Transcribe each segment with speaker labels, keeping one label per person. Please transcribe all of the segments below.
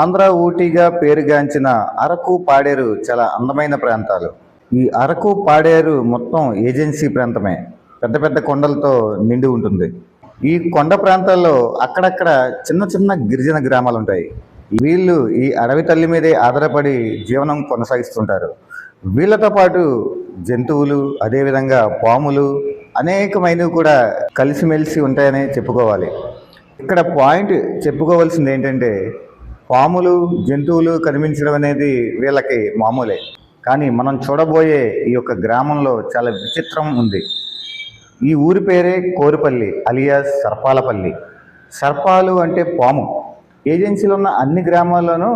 Speaker 1: ఆంధ్ర ఊటీగా పేరుగాంచిన అరకు పాడేరు చాలా అందమైన ప్రాంతాలు. ఈ అరకు పాడేరు మొత్తం ఏజెన్సీ ప్రాంతమే. పెద్ద పెద్ద కొండలతో నిండి ఉంటుంది. ఈ కొండ ప్రాంతాల్లో అక్కడక్కడ చిన్న చిన్న గిరిజన గ్రామాలు ఉంటాయి. వీళ్ళు ఈ అడవి తల్లి మీదే ఆధారపడి జీవనం కొనసాగిస్తుంటారు. వీళ్ళతో పాటు జంతువులు, అదేవిధంగా పాములు అనేకమైనవి కూడా కలిసిమెలిసి ఉంటాయని చెప్పుకోవాలి. ఇక్కడ పాయింట్ చెప్పుకోవాల్సింది ఏంటంటే, పాములు, జంతువులు కనిపించడం అనేది వీళ్ళకి మామూలే. కానీ మనం చూడబోయే ఈ యొక్క గ్రామంలో చాలా విచిత్రం ఉంది. ఈ ఊరి పేరే కోరుపల్లి అలియాస్ సర్పాలపల్లి. సర్పాలు అంటే పాము. ఏజెన్సీలో ఉన్న అన్ని గ్రామాల్లోనూ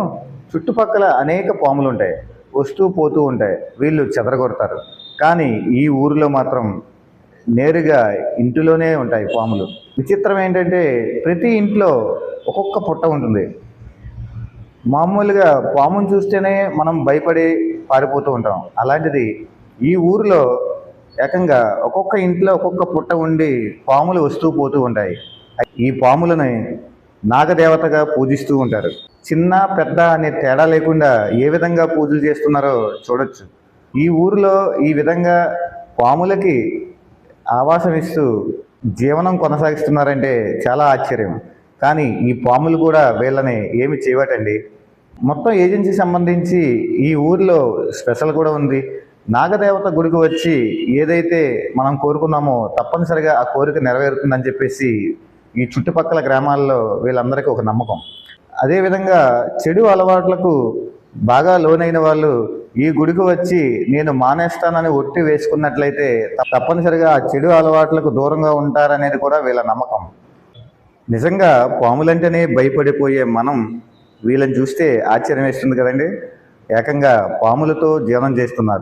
Speaker 1: చుట్టుపక్కల అనేక పాములు ఉంటాయి, వస్తూ పోతూ ఉంటాయి. వీళ్ళు చెదరగొడతారు. కానీ ఈ ఊరిలో మాత్రం నేరుగా ఇంటిలోనే ఉంటాయి పాములు. విచిత్రం ఏంటంటే, ప్రతి ఇంట్లో ఒక్కొక్క పుట్ట ఉంటుంది. మామూలుగా పామును చూస్తేనే మనం భయపడి పారిపోతూ ఉంటాం. అలాంటిది ఈ ఊరిలో ఏకంగా ఒక్కొక్క ఇంట్లో ఒక్కొక్క పుట్ట ఉండి పాములు వస్తూ పోతూ ఉంటాయి. ఈ పాములని నాగదేవతగా పూజిస్తూ ఉంటారు. చిన్న పెద్ద అనే తేడా లేకుండా ఏ విధంగా పూజలు చేస్తున్నారో చూడొచ్చు. ఈ ఊరిలో ఈ విధంగా పాములకి ఆవాసం ఇస్తూ జీవనం కొనసాగిస్తున్నారంటే చాలా ఆశ్చర్యం. కానీ ఈ పాములు కూడా వీళ్ళని ఏమి చేయవటండి. మొత్తం ఏజెన్సీ సంబంధించి ఈ ఊరిలో స్పెషల్ కూడా ఉంది. నాగదేవత గుడికి వచ్చి ఏదైతే మనం కోరుకున్నామో తప్పనిసరిగా ఆ కోరిక నెరవేరుతుందని చెప్పేసి ఈ చుట్టుపక్కల గ్రామాల్లో వీళ్ళందరికీ ఒక నమ్మకం. అదేవిధంగా చెడు అలవాట్లకు బాగా లోనైన వాళ్ళు ఈ గుడికి వచ్చి నేను మానేస్తానని ఒట్టి వేసుకున్నట్లయితే తప్పనిసరిగా ఆ చెడు అలవాట్లకు దూరంగా ఉంటారనేది కూడా వీళ్ళ నమ్మకం. నిజంగా పాములంటేనే భయపడిపోయే మనం వీళ్ళని చూస్తే ఆశ్చర్యం వేస్తుంది కదండి. ఏకంగా పాములతో జీవనం చేస్తున్నారు.